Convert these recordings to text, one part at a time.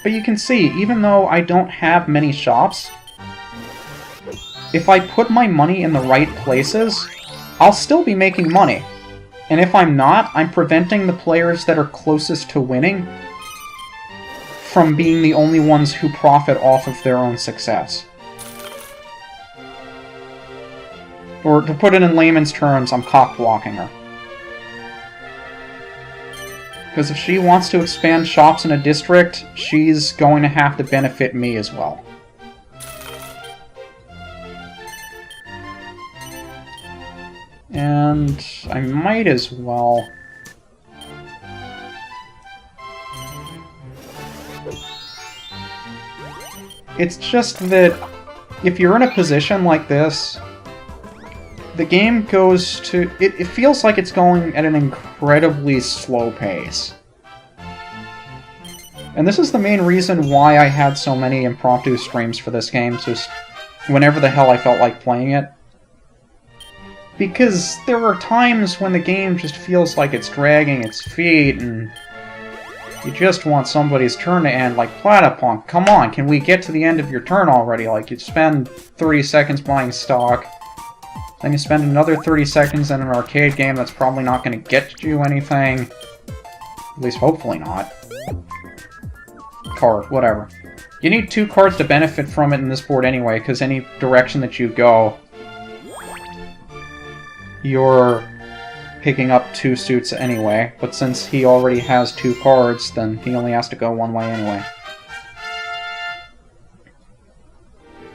But you can see, even though I don't have many shops, if I put my money in the right places, I'll still be making money. And if I'm not, I'm preventing the players that are closest to winning from being the only ones who profit off of their own success. Or, to put it in layman's terms, I'm cock-blocking her. Because if she wants to expand shops in a district, she's going to have to benefit me as well. And I might as well... It's just that if you're in a position like this, the game goes to... It feels like it's going at an incredibly slow pace. And this is the main reason why I had so many impromptu streams for this game, just whenever the hell I felt like playing it. Because there are times when the game just feels like it's dragging its feet, and you just want somebody's turn to end, like, Platypunk, come on, can we get to the end of your turn already? Like, you spend 30 seconds buying stock, then you spend another 30 seconds in an arcade game that's probably not going to get you anything. At least, hopefully not. Card, whatever. You need 2 cards to benefit from it in this board anyway, because any direction that you go, you're picking up 2 suits anyway, but since he already has 2 cards, then he only has to go one way anyway.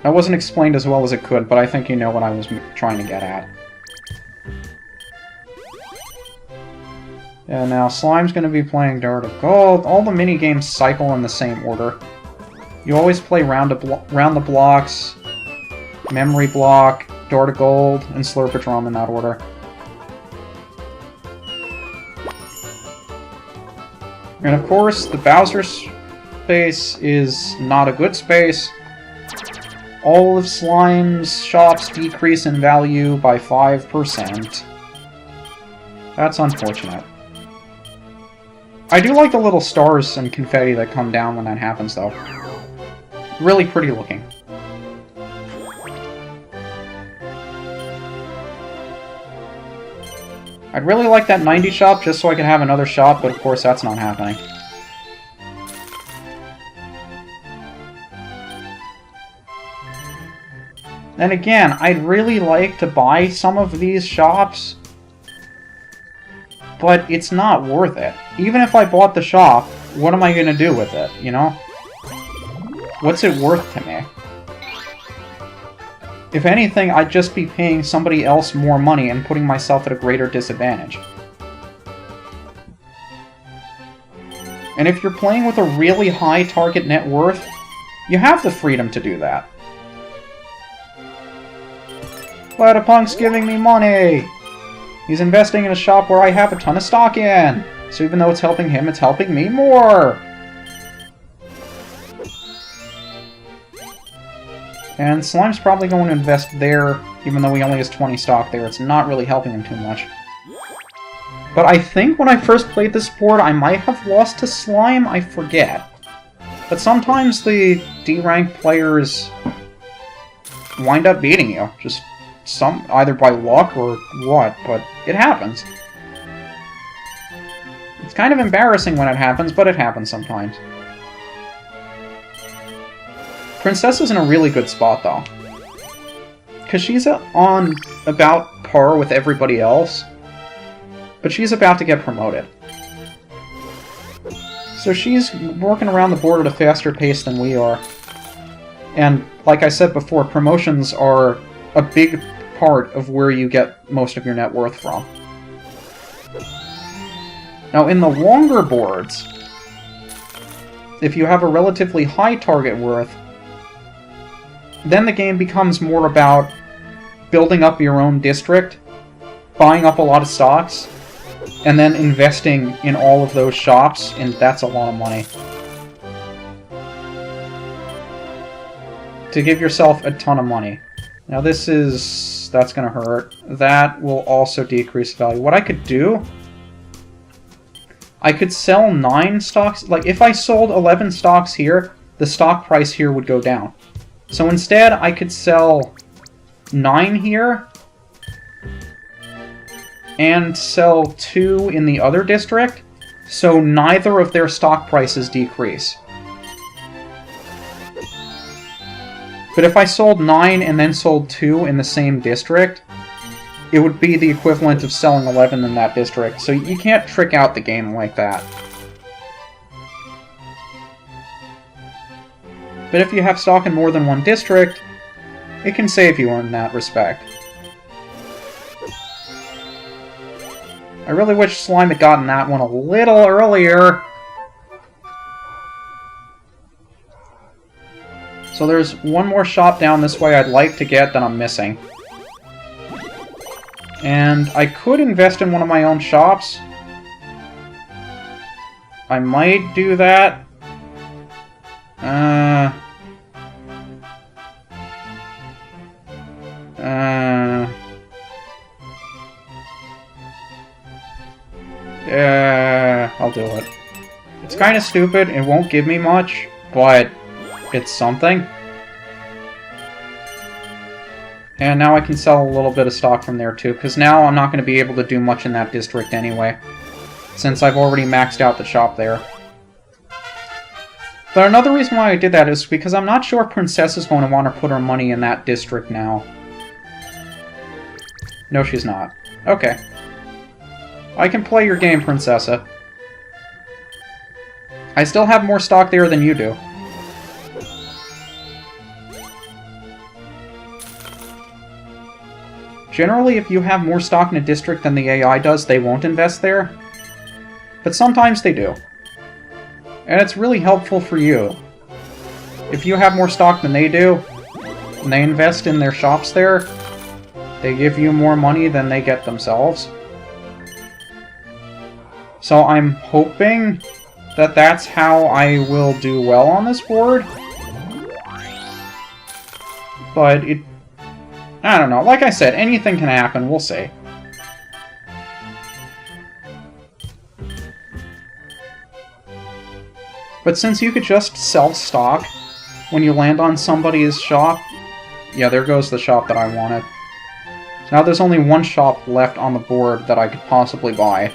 That wasn't explained as well as it could, but I think you know what I was trying to get at. Yeah, now Slime's going to be playing Dart of Gold. All the minigames cycle in the same order. You always play round the blocks, Memory Block, Dart of Gold, and Slurpatron in that order. And of course, the Bowser space is not a good space. All of Slime's shops decrease in value by 5%. That's unfortunate. I do like the little stars and confetti that come down when that happens, though. Really pretty looking. I'd really like that 90 shop just so I could have another shop, but of course that's not happening. And again, I'd really like to buy some of these shops, but it's not worth it. Even if I bought the shop, what am I going to do with it, you know? What's it worth to me? If anything, I'd just be paying somebody else more money and putting myself at a greater disadvantage. And if you're playing with a really high target net worth, you have the freedom to do that. Platypunk's giving me money! He's investing in a shop where I have a ton of stock in! So even though it's helping him, it's helping me more! And Slime's probably going to invest there, even though he only has 20 stock there. It's not really helping him too much. But I think when I first played this board, I might have lost to Slime, I forget. But sometimes the D-rank players wind up beating you. Just either by luck or what, but it happens. It's kind of embarrassing when it happens, but it happens sometimes. Princess is in a really good spot, though. Because she's on about par with everybody else, but she's about to get promoted. So she's working around the board at a faster pace than we are. And, like I said before, promotions are a big part of where you get most of your net worth from. Now, in the longer boards, if you have a relatively high target worth, then the game becomes more about building up your own district, buying up a lot of stocks, and then investing in all of those shops, and that's a lot of money. To give yourself a ton of money. Now that's gonna hurt. That will also decrease value. What I could do, I could sell 9 stocks. Like, if I sold 11 stocks here, the stock price here would go down. So instead, I could sell 9 here, and sell 2 in the other district, so neither of their stock prices decrease. But if I sold 9 and then sold 2 in the same district, it would be the equivalent of selling 11 in that district, so you can't trick out the game like that. But if you have stock in more than one district, it can save you in that respect. I really wish Slime had gotten that one a little earlier. So there's one more shop down this way I'd like to get that I'm missing. And I could invest in one of my own shops. I might do that. I'll do it. It's kind of stupid, it won't give me much, but it's something. And now I can sell a little bit of stock from there too, because now I'm not going to be able to do much in that district anyway, since I've already maxed out the shop there. But another reason why I did that is because I'm not sure Princess is going to want to put her money in that district now. No, she's not. Okay. I can play your game, Princessa. I still have more stock there than you do. Generally, if you have more stock in a district than the AI does, they won't invest there. But sometimes they do. And it's really helpful for you. If you have more stock than they do, and they invest in their shops there, they give you more money than they get themselves. So I'm hoping that that's how I will do well on this board. But I don't know. Like I said, anything can happen. We'll see. But since you could just sell stock when you land on somebody's shop... Yeah, there goes the shop that I wanted. So now there's only one shop left on the board that I could possibly buy.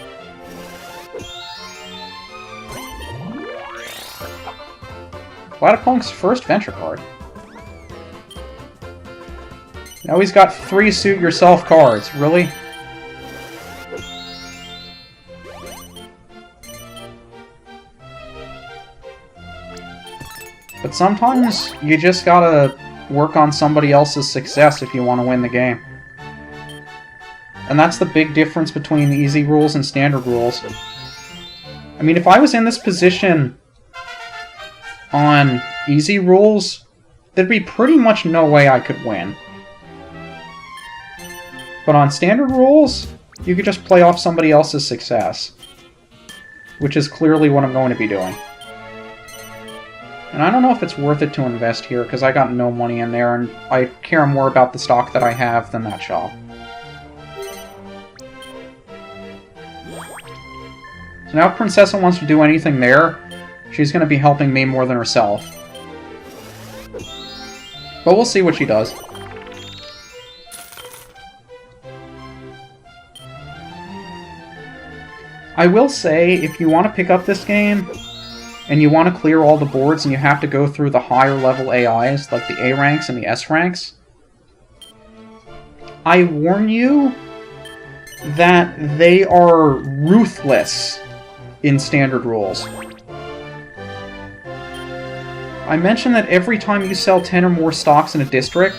Platypunk's first venture card. Now he's got 3 suit yourself cards. Really? But sometimes you just gotta work on somebody else's success if you want to win the game. And that's the big difference between easy rules and standard rules. I mean, if I was in this position on easy rules, there'd be pretty much no way I could win. But on standard rules, you could just play off somebody else's success. Which is clearly what I'm going to be doing. And I don't know if it's worth it to invest here, because I got no money in there, and I care more about the stock that I have than that shop. So now if Princessa wants to do anything there, she's going to be helping me more than herself. But we'll see what she does. I will say, if you want to pick up this game, and you want to clear all the boards and you have to go through the higher level AIs, like the A ranks and the S ranks, I warn you that they are ruthless in standard rules. I mentioned that every time you sell 10 or more stocks in a district,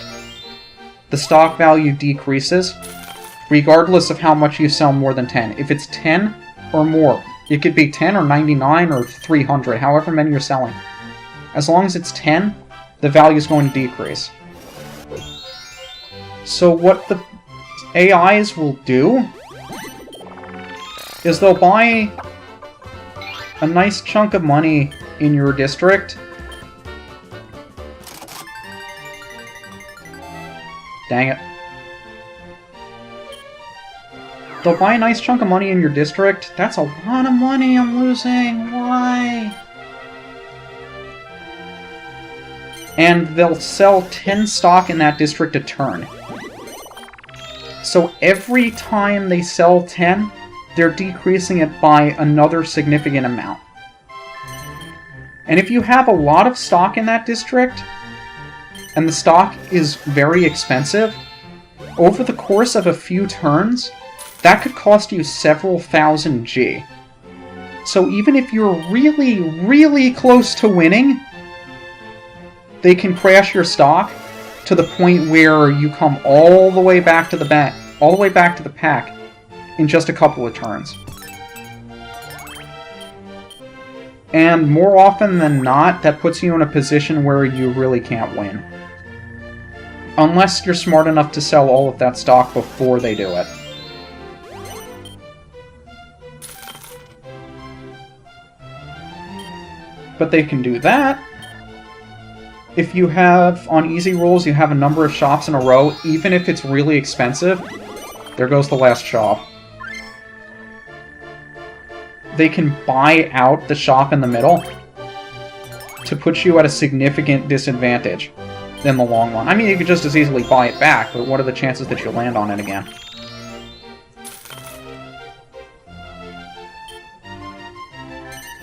the stock value decreases, regardless of how much you sell more than 10. If it's 10 or more, it could be 10 or 99 or 300, however many you're selling. As long as it's 10, the value is going to decrease. So what the AIs will do is they'll buy a nice chunk of money in your district. Dang it. They'll buy a nice chunk of money in your district. That's a lot of money I'm losing. Why? And they'll sell 10 stock in that district a turn. So every time they sell 10, they're decreasing it by another significant amount. And if you have a lot of stock in that district, and the stock is very expensive, over the course of a few turns, that could cost you several thousand G. So even if you're really, really close to winning, they can crash your stock to the point where you come all the way back to the pack in just a couple of turns. And more often than not, that puts you in a position where you really can't win. Unless you're smart enough to sell all of that stock before they do it. But they can do that. If you have, on easy rolls, you have a number of shops in a row, even if it's really expensive, there goes the last shop. They can buy out the shop in the middle to put you at a significant disadvantage in the long run. I mean, you could just as easily buy it back, but what are the chances that you'll land on it again?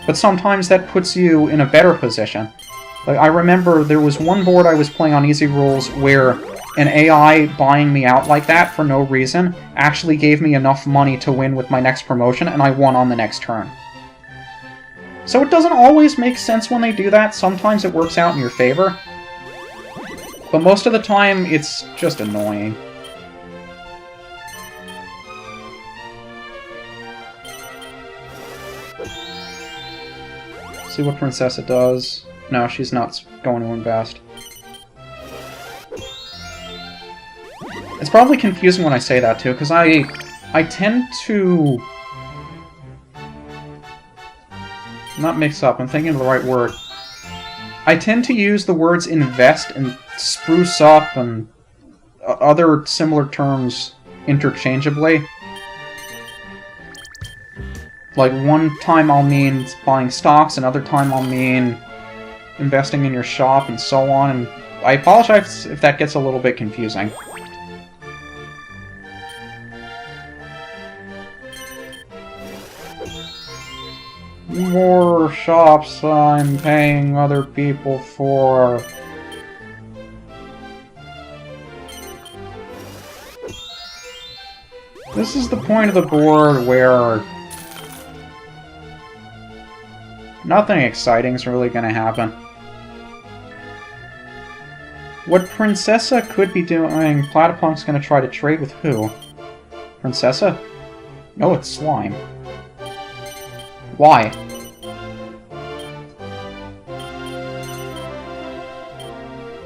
But sometimes that puts you in a better position. Like, I remember there was one board I was playing on easy rules where an AI buying me out like that for no reason actually gave me enough money to win with my next promotion, and I won on the next turn. So it doesn't always make sense when they do that. Sometimes it works out in your favor. But most of the time, it's just annoying. See what Princessa does. No, she's not going to invest. It's probably confusing when I say that, too, because I tend to... not mix up, I'm thinking of the right word. I tend to use the words invest and spruce up and other similar terms interchangeably. Like, one time I'll mean buying stocks, another time I'll mean investing in your shop, and so on, and I apologize if that gets a little bit confusing. More shops I'm paying other people for. This is the point of the board where nothing exciting is really going to happen. What Princessa could be doing, Platypunk's going to try to trade with who? Princessa? No, it's Slime. Why?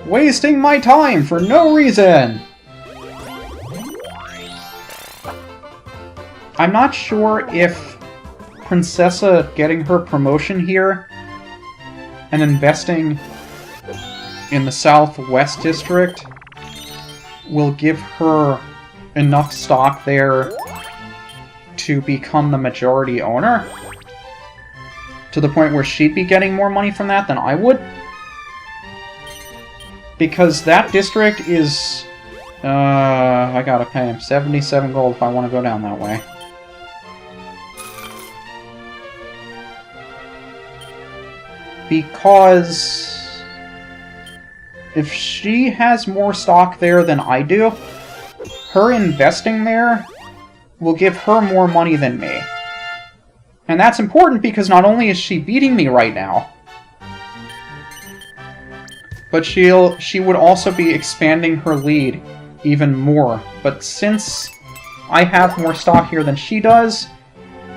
Wasting my time for no reason! I'm not sure if Princessa getting her promotion here and investing in the Southwest District will give her enough stock there to become the majority owner, to the point where she'd be getting more money from that than I would. Because that district is... I gotta pay him 77 gold if I want to go down that way. Because if she has more stock there than I do, her investing there will give her more money than me. And that's important because not only is she beating me right now, but she would also be expanding her lead even more. But since I have more stock here than she does,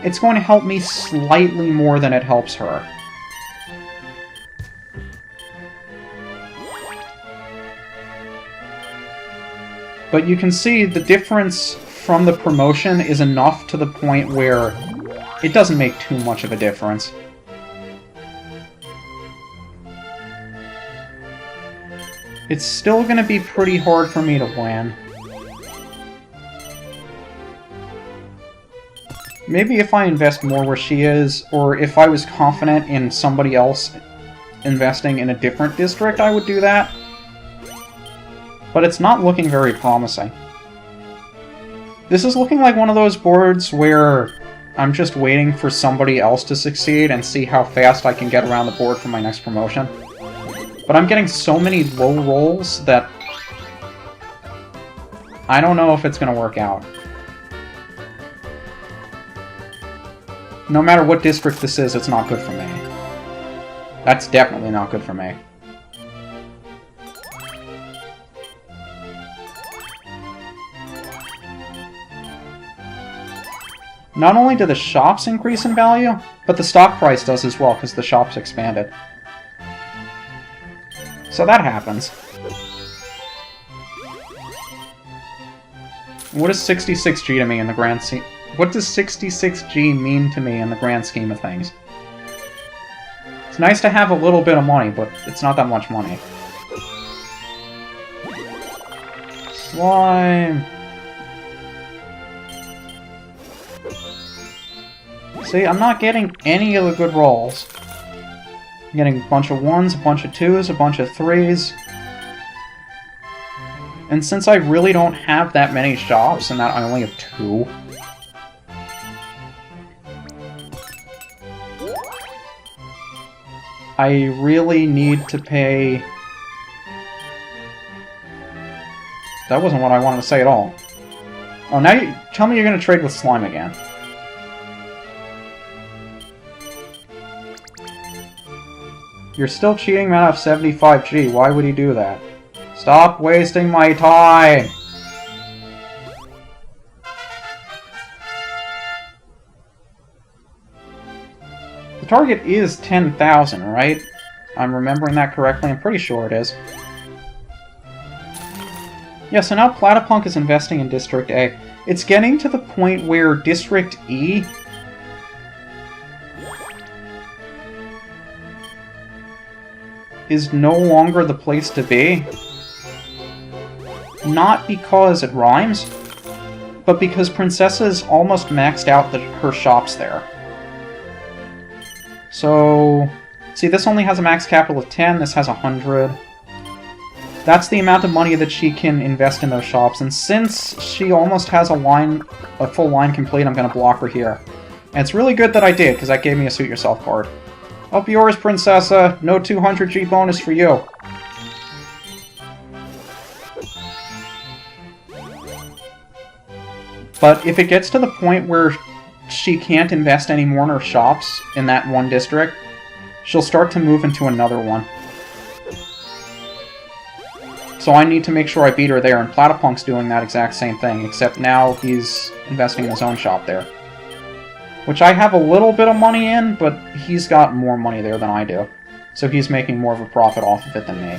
it's going to help me slightly more than it helps her. But you can see the difference from the promotion is enough to the point where it doesn't make too much of a difference. It's still going to be pretty hard for me to win. maybe if I invest more where she is, or if I was confident in somebody else investing in a different district, I would do that. But it's not looking very promising. This is looking like one of those boards where I'm just waiting for somebody else to succeed and see how fast I can get around the board for my next promotion. But I'm getting so many low rolls that I don't know if it's going to work out. No matter what district this is, it's not good for me. That's definitely not good for me. Not only do the shops increase in value, but the stock price does as well, because the shops expanded. So that happens. What does 66G to me in the grand scheme? What does 66G mean to me in the grand scheme of things? It's nice to have a little bit of money, but it's not that much money. Slime. See, I'm not getting any of the good rolls. I'm getting a bunch of 1s, a bunch of 2s, a bunch of 3s. And since I really don't have that many shops, and that I only have 2... I really need to pay... That wasn't what I wanted to say at all. Oh, now you tell me you're going to trade with Slime again. You're still cheating me out of 75G. Why would he do that? Stop wasting my time! The target is 10,000, right? I'm remembering that correctly. I'm pretty sure it is. Yeah, so now Platypunk is investing in District A. It's getting to the point where District E is no longer the place to be. Not because it rhymes, but because Princessa's almost maxed out her shops there. So, see, this only has a max capital of 10, this has 100. That's the amount of money that she can invest in those shops, and since she almost has a full line complete, I'm going to block her here. And it's really good that I did, because that gave me a Suit Yourself card. Up yours, Princessa! No 200G bonus for you! But if it gets to the point where she can't invest any more in her shops in that one district, she'll start to move into another one. So I need to make sure I beat her there, and Platypunk's doing that exact same thing, except now he's investing in his own shop there. Which I have a little bit of money in, but he's got more money there than I do. So he's making more of a profit off of it than me.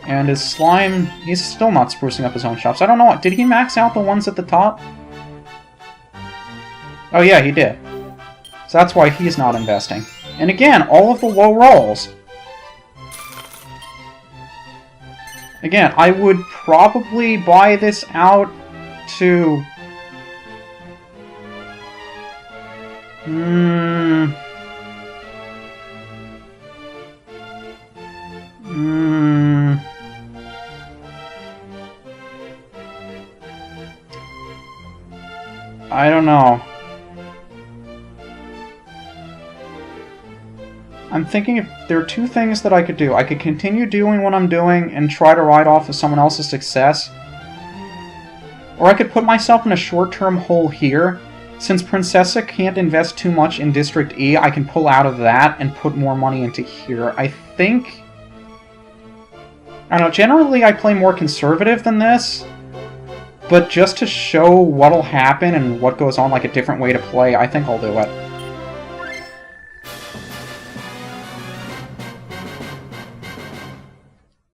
And his slime, he's still not sprucing up his own shops. I don't know, did he max out the ones at the top? Oh yeah, he did. So that's why he's not investing. And again, all of the low rolls. Again, I would probably buy this out to... I don't know. I'm thinking if there are two things that I could do. I could continue doing what I'm doing and try to ride off of someone else's success. Or I could put myself in a short-term hole here. Since Princessa can't invest too much in District E, I can pull out of that and put more money into here. I think... I don't know, generally I play more conservative than this. But just to show what'll happen and what goes on, like a different way to play, I think I'll do it.